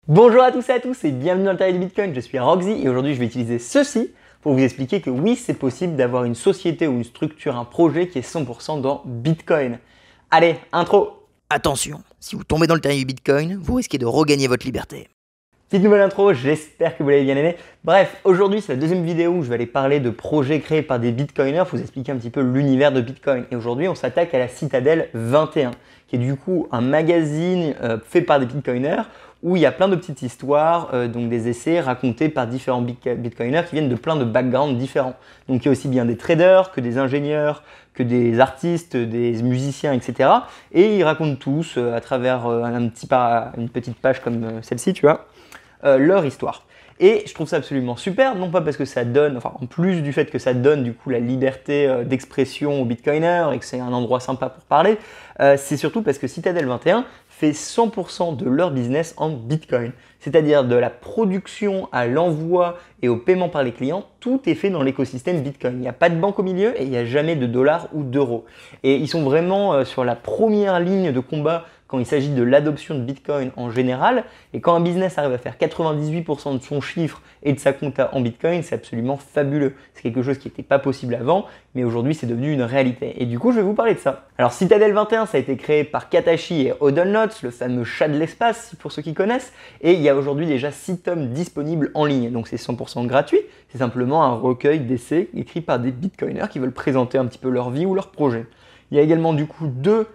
Bonjour à tous et à tous et bienvenue dans le Terrier du Bitcoin, je suis Roxy et aujourd'hui je vais utiliser ceci pour vous expliquer que oui, c'est possible d'avoir une société ou une structure, un projet qui est 100% dans Bitcoin. Allez, intro! Attention, si vous tombez dans le terrier du Bitcoin, vous risquez de regagner votre liberté. Petite nouvelle intro, j'espère que vous l'avez bien aimé. Bref, aujourd'hui c'est la deuxième vidéo où je vais aller parler de projets créés par des Bitcoiners, vous expliquer un petit peu l'univers de Bitcoin. Et aujourd'hui on s'attaque à la Citadel 21, qui est du coup un magazine fait par des Bitcoiners où il y a plein de petites histoires, donc des essais racontés par différents Bitcoiners qui viennent de plein de backgrounds différents. Donc il y a aussi bien des traders que des ingénieurs, que des artistes, des musiciens, etc. Et ils racontent tous à travers une petite page comme celle-ci, tu vois, leur histoire. Et je trouve ça absolument super, non pas parce que ça donne, enfin en plus du fait que ça donne du coup la liberté d'expression aux Bitcoiners et que c'est un endroit sympa pour parler, c'est surtout parce que Citadel 21 fait 100% de leur business en Bitcoin. C'est-à-dire de la production à l'envoi et au paiement par les clients, tout est fait dans l'écosystème Bitcoin. Il n'y a pas de banque au milieu et il n'y a jamais de dollars ou d'euros. Et ils sont vraiment sur la première ligne de combat quand il s'agit de l'adoption de Bitcoin en général. Et quand un business arrive à faire 98% de son chiffre et de sa compta en Bitcoin, c'est absolument fabuleux. C'est quelque chose qui n'était pas possible avant, mais aujourd'hui c'est devenu une réalité. Et du coup, je vais vous parler de ça. Alors Citadel 21, ça a été créé par Katashi et Hodlnots, le fameux chat de l'espace pour ceux qui connaissent. Et il y a aujourd'hui déjà 6 tomes disponibles en ligne. Donc c'est 100% gratuit. C'est simplement un recueil d'essais écrits par des Bitcoiners qui veulent présenter un petit peu leur vie ou leur projet. Il y a également du coup deux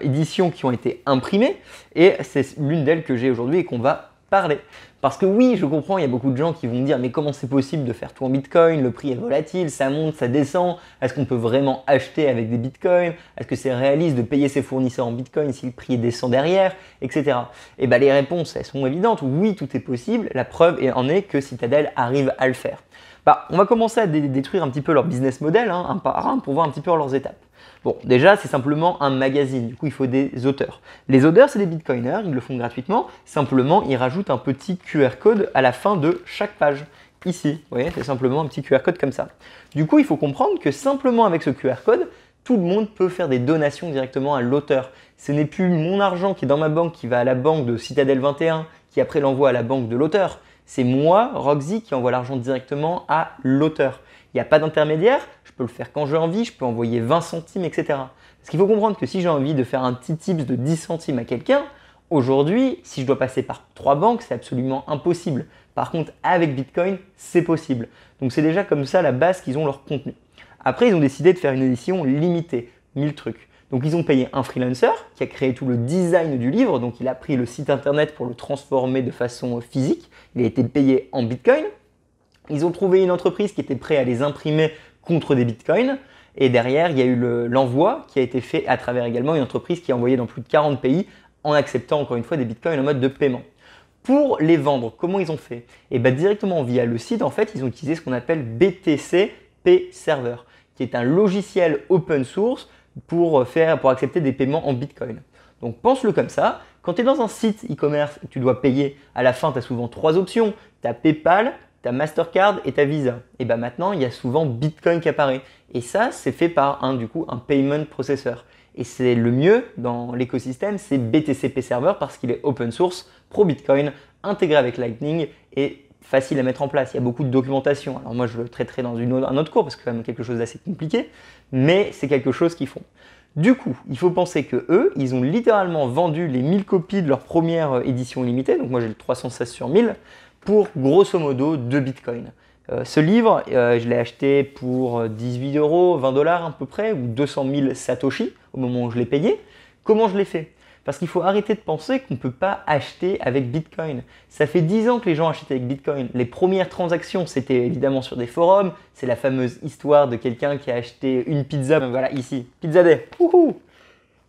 éditions qui ont été imprimées et c'est l'une d'elles que j'ai aujourd'hui et qu'on va parler. Parce que oui, je comprends, il y a beaucoup de gens qui vont me dire mais comment c'est possible de faire tout en Bitcoin, le prix est volatile, ça monte, ça descend, est-ce qu'on peut vraiment acheter avec des Bitcoins, est-ce que c'est réaliste de payer ses fournisseurs en Bitcoin si le prix descend derrière, etc. Et bien les réponses, elles sont évidentes, oui tout est possible, la preuve en est que Citadel arrive à le faire. Bah, on va commencer à détruire un petit peu leur business model, un par un, pour voir un petit peu leurs étapes. Bon, déjà, c'est simplement un magazine, du coup, il faut des auteurs. Les auteurs, c'est des Bitcoiners, ils le font gratuitement, simplement, ils rajoutent un petit QR code à la fin de chaque page. Ici, vous voyez, c'est simplement un petit QR code comme ça. Du coup, il faut comprendre que simplement avec ce QR code, tout le monde peut faire des donations directement à l'auteur. Ce n'est plus mon argent qui est dans ma banque, qui va à la banque de Citadel 21, qui après l'envoie à la banque de l'auteur. C'est moi, Roxy, qui envoie l'argent directement à l'auteur. Il n'y a pas d'intermédiaire, je peux le faire quand j'ai envie, je peux envoyer 20 centimes, etc. Parce qu'il faut comprendre que si j'ai envie de faire un petit tips de 10 centimes à quelqu'un, aujourd'hui, si je dois passer par 3 banques, c'est absolument impossible. Par contre, avec Bitcoin, c'est possible. Donc c'est déjà comme ça la base qu'ils ont leur contenu. Après, ils ont décidé de faire une édition limitée, 1000 trucs. Donc ils ont payé un freelancer qui a créé tout le design du livre, donc il a pris le site internet pour le transformer de façon physique, il a été payé en Bitcoin. Ils ont trouvé une entreprise qui était prête à les imprimer contre des bitcoins. Et derrière, il y a eu l'envoi qui a été fait à travers également une entreprise qui a envoyé dans plus de 40 pays en acceptant encore une fois des bitcoins en mode de paiement. Pour les vendre, comment ils ont fait? Et bien directement via le site, en fait, ils ont utilisé ce qu'on appelle BTC Pay Server, qui est un logiciel open source pour accepter des paiements en bitcoin. Donc pense-le comme ça. Quand tu es dans un site e-commerce et que tu dois payer, à la fin, tu as souvent 3 options. Tu as PayPal, ta Mastercard et ta Visa. Et bien maintenant, il y a souvent Bitcoin qui apparaît. Et ça, c'est fait par un payment processor. Et c'est le mieux dans l'écosystème, c'est BTCP Server parce qu'il est open source, pro Bitcoin, intégré avec Lightning et facile à mettre en place. Il y a beaucoup de documentation. Alors moi, je le traiterai dans un autre cours parce que c'est quand même quelque chose d'assez compliqué, mais c'est quelque chose qu'ils font. Du coup, il faut penser que eux, ils ont littéralement vendu les 1000 copies de leur première édition limitée, donc moi j'ai le 316 sur 1000, pour grosso modo 2 bitcoins. Ce livre, je l'ai acheté pour 18 €, 20 $ à peu près, ou 200 000 satoshi au moment où je l'ai payé. Comment je l'ai fait? Parce qu'il faut arrêter de penser qu'on ne peut pas acheter avec Bitcoin. Ça fait 10 ans que les gens achètent avec Bitcoin. Les premières transactions, c'était évidemment sur des forums. C'est la fameuse histoire de quelqu'un qui a acheté une pizza. Voilà, ici, Pizza Day. Wouhou!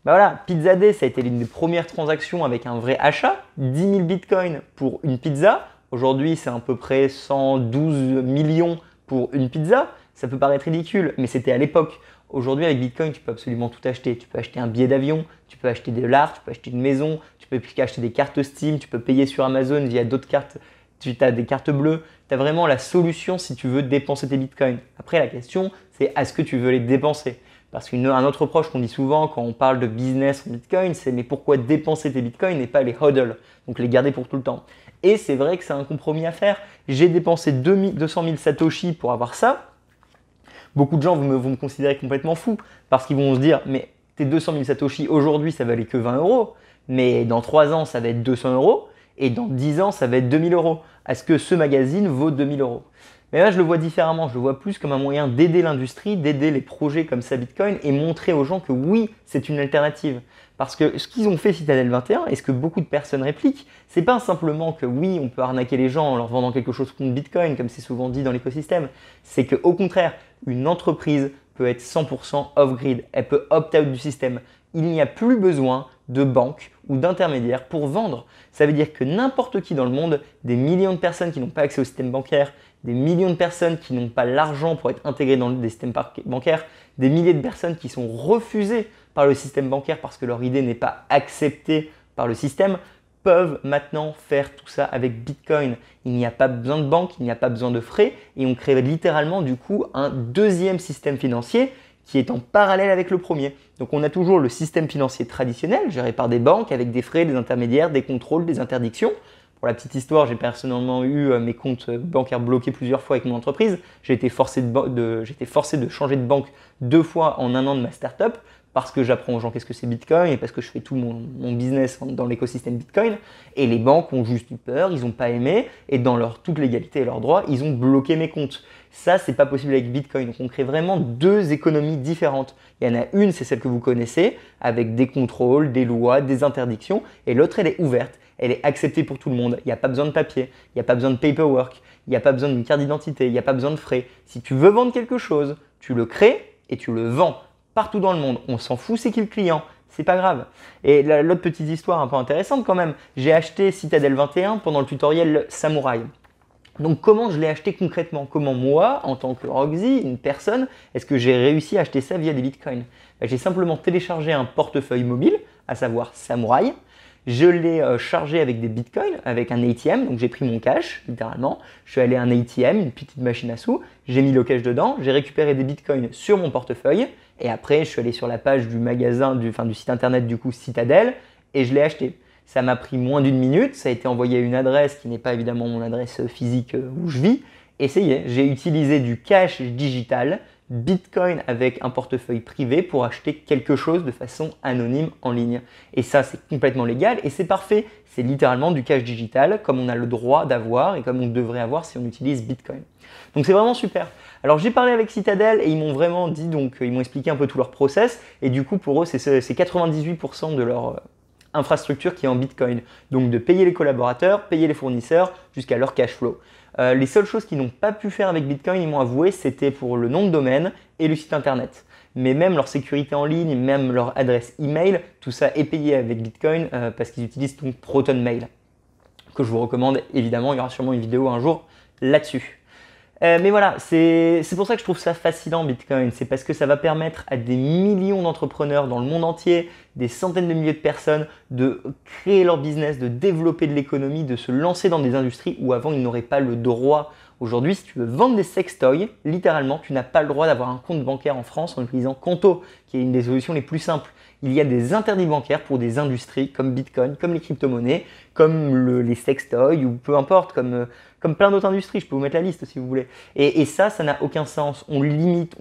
Ben voilà, Pizza Day, ça a été l'une des premières transactions avec un vrai achat. 10 000 Bitcoins pour une pizza. Aujourd'hui, c'est à peu près 112 millions pour une pizza. Ça peut paraître ridicule, mais c'était à l'époque. Aujourd'hui, avec Bitcoin, tu peux absolument tout acheter. Tu peux acheter un billet d'avion, tu peux acheter de l'art, tu peux acheter une maison, tu peux acheter des cartes Steam, tu peux payer sur Amazon via d'autres cartes. Tu as des cartes bleues. Tu as vraiment la solution si tu veux dépenser tes Bitcoins. Après, la question, c'est est-ce que tu veux les dépenser? Parce qu'un autre reproche qu'on dit souvent quand on parle de business en Bitcoin, c'est mais pourquoi dépenser tes Bitcoins et pas les hodl, donc les garder pour tout le temps. Et c'est vrai que c'est un compromis à faire. J'ai dépensé 200 000 Satoshi pour avoir ça. Beaucoup de gens vont me considérer complètement fou parce qu'ils vont se dire mais tes 200 000 Satoshi aujourd'hui ça valait que 20 euros, mais dans 3 ans ça va être 200 euros et dans 10 ans ça va être 2000 euros. Est-ce que ce magazine vaut 2000 euros? Mais là je le vois différemment, je le vois plus comme un moyen d'aider l'industrie, d'aider les projets comme ça Bitcoin et montrer aux gens que oui c'est une alternative. Parce que ce qu'ils ont fait Citadel 21 et ce que beaucoup de personnes répliquent, c'est pas simplement que oui, on peut arnaquer les gens en leur vendant quelque chose contre Bitcoin, comme c'est souvent dit dans l'écosystème. C'est qu'au contraire, une entreprise peut être 100% off-grid. Elle peut opt-out du système. Il n'y a plus besoin de banques ou d'intermédiaires pour vendre. Ça veut dire que n'importe qui dans le monde, des millions de personnes qui n'ont pas accès au système bancaire, des millions de personnes qui n'ont pas l'argent pour être intégrées dans des systèmes bancaires, des milliers de personnes qui sont refusées par le système bancaire parce que leur idée n'est pas acceptée par le système, peuvent maintenant faire tout ça avec Bitcoin. Il n'y a pas besoin de banque, il n'y a pas besoin de frais et on crée littéralement du coup un deuxième système financier qui est en parallèle avec le premier. Donc on a toujours le système financier traditionnel géré par des banques avec des frais, des intermédiaires, des contrôles, des interdictions. Pour la petite histoire, j'ai personnellement eu mes comptes bancaires bloqués plusieurs fois avec mon entreprise. J'ai été forcé de changer de banque 2 fois en 1 an de ma startup parce que j'apprends aux gens qu'est-ce que c'est Bitcoin et parce que je fais tout mon business dans l'écosystème Bitcoin. Et les banques ont juste eu peur, ils n'ont pas aimé et dans leur toute légalité et leurs droits, ils ont bloqué mes comptes. Ça, c'est pas possible avec Bitcoin. Donc on crée vraiment 2 économies différentes. Il y en a une, c'est celle que vous connaissez, avec des contrôles, des lois, des interdictions. Et l'autre, elle est ouverte. Elle est acceptée pour tout le monde. Il n'y a pas besoin de papier, il n'y a pas besoin de paperwork, il n'y a pas besoin d'une carte d'identité, il n'y a pas besoin de frais. Si tu veux vendre quelque chose, tu le crées et tu le vends partout dans le monde. On s'en fout, c'est qui le client, c'est pas grave. Et l'autre petite histoire un peu intéressante quand même, j'ai acheté Citadel 21 pendant le tutoriel Samouraï. Donc comment je l'ai acheté concrètement? Comment moi, en tant que Roxy, une personne, est-ce que j'ai réussi à acheter ça via des bitcoins? J'ai simplement téléchargé un portefeuille mobile, à savoir Samouraï. Je l'ai chargé avec des bitcoins, avec un ATM, donc j'ai pris mon cash, littéralement. Je suis allé à un ATM, une petite machine à sous, j'ai mis le cash dedans, j'ai récupéré des bitcoins sur mon portefeuille, et après je suis allé sur la page du magasin, du site internet du coup Citadel, et je l'ai acheté. Ça m'a pris moins d'1 minute, ça a été envoyé à une adresse qui n'est pas évidemment mon adresse physique où je vis, et ça y est, j'ai utilisé du cash digital, Bitcoin avec un portefeuille privé pour acheter quelque chose de façon anonyme en ligne. Et ça, c'est complètement légal et c'est parfait. C'est littéralement du cash digital comme on a le droit d'avoir et comme on devrait avoir si on utilise Bitcoin. Donc c'est vraiment super. Alors j'ai parlé avec Citadel et ils m'ont vraiment dit, donc ils m'ont expliqué un peu tout leur process et du coup pour eux c'est 98% de leur infrastructure qui est en Bitcoin. Donc de payer les collaborateurs, payer les fournisseurs jusqu'à leur cash flow. Les seules choses qu'ils n'ont pas pu faire avec Bitcoin, ils m'ont avoué, c'était pour le nom de domaine et le site internet. Mais même leur sécurité en ligne, même leur adresse email, tout ça est payé avec Bitcoin parce qu'ils utilisent donc Proton Mail, que je vous recommande évidemment. Il y aura sûrement une vidéo un jour là-dessus. Mais voilà, c'est pour ça que je trouve ça fascinant Bitcoin. C'est parce que ça va permettre à des millions d'entrepreneurs dans le monde entier, des centaines de milliers de personnes de créer leur business, de développer de l'économie, de se lancer dans des industries où avant ils n'auraient pas le droit. Aujourd'hui, si tu veux vendre des sextoys, littéralement, tu n'as pas le droit d'avoir un compte bancaire en France en utilisant Conto, qui est une des solutions les plus simples. Il y a des interdits bancaires pour des industries comme Bitcoin, comme les crypto-monnaies, comme les sextoys ou peu importe, comme plein d'autres industries. Je peux vous mettre la liste si vous voulez. Et ça n'a aucun sens. On limite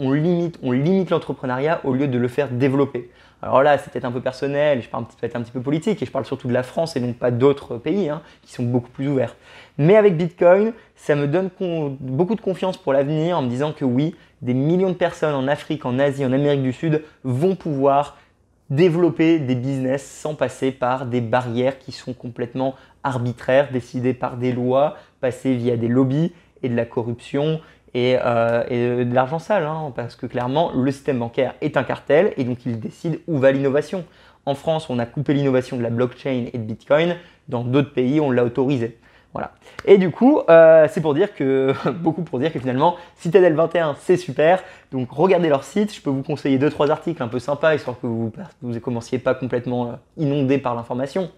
l'entrepreneuriat au lieu de le faire développer. Alors là, c'est peut-être un peu personnel, je parle peut-être un petit peu politique et je parle surtout de la France et non pas d'autres pays qui sont beaucoup plus ouverts. Mais avec Bitcoin, ça me donne beaucoup de confiance pour l'avenir en me disant que oui, des millions de personnes en Afrique, en Asie, en Amérique du Sud vont pouvoir développer des business sans passer par des barrières qui sont complètement arbitraires, décidées par des lois, passées via des lobbies et de la corruption et de l'argent sale, parce que clairement, le système bancaire est un cartel et donc il décide où va l'innovation. En France, on a coupé l'innovation de la blockchain et de Bitcoin. Dans d'autres pays, on l'a autorisé. Voilà. Et du coup, c'est beaucoup pour dire que finalement, Citadel 21, c'est super. Donc, regardez leur site. Je peux vous conseiller 2-3 articles un peu sympas, histoire que vous ne commenciez pas complètement inondé par l'information.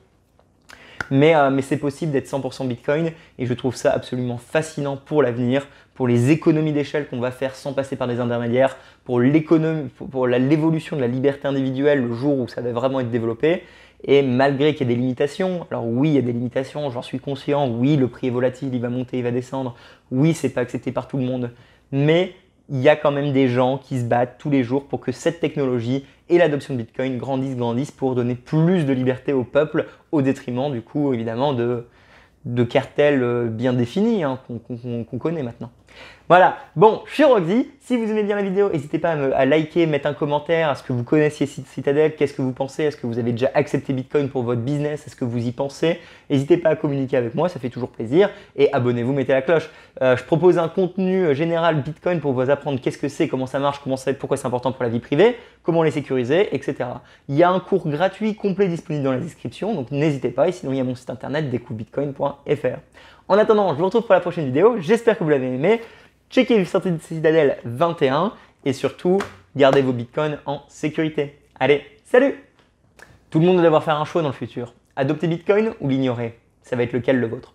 Mais c'est possible d'être 100% Bitcoin et je trouve ça absolument fascinant pour l'avenir, pour les économies d'échelle qu'on va faire sans passer par des intermédiaires, pour l'évolution de la liberté individuelle le jour où ça va vraiment être développé. Et malgré qu'il y ait des limitations, alors oui, il y a des limitations, j'en suis conscient, oui, le prix est volatile, il va monter, il va descendre, oui, c'est pas accepté par tout le monde, mais il y a quand même des gens qui se battent tous les jours pour que cette technologie et l'adoption de Bitcoin grandissent pour donner plus de liberté au peuple, au détriment du coup évidemment de cartels bien définis qu'on connaît maintenant. Voilà, bon, je suis Roxy. Si vous aimez bien la vidéo, n'hésitez pas à liker, mettre un commentaire. Est-ce que vous connaissiez Citadel? Qu'est-ce que vous pensez? Est-ce que vous avez déjà accepté Bitcoin pour votre business? Est-ce que vous y pensez? N'hésitez pas à communiquer avec moi, ça fait toujours plaisir. Et abonnez-vous, mettez la cloche. Je propose un contenu général Bitcoin pour vous apprendre qu'est-ce que c'est, comment ça marche, pourquoi c'est important pour la vie privée, comment les sécuriser, etc. Il y a un cours gratuit complet disponible dans la description, donc n'hésitez pas. Et sinon, il y a mon site internet découvrebitcoin.fr. En attendant, je vous retrouve pour la prochaine vidéo. J'espère que vous l'avez aimé. Checkez le sortie de Citadel 21 et surtout, gardez vos bitcoins en sécurité. Allez, salut! Tout le monde doit devoir faire un choix dans le futur. Adopter Bitcoin ou l'ignorer? Ça va être lequel le vôtre?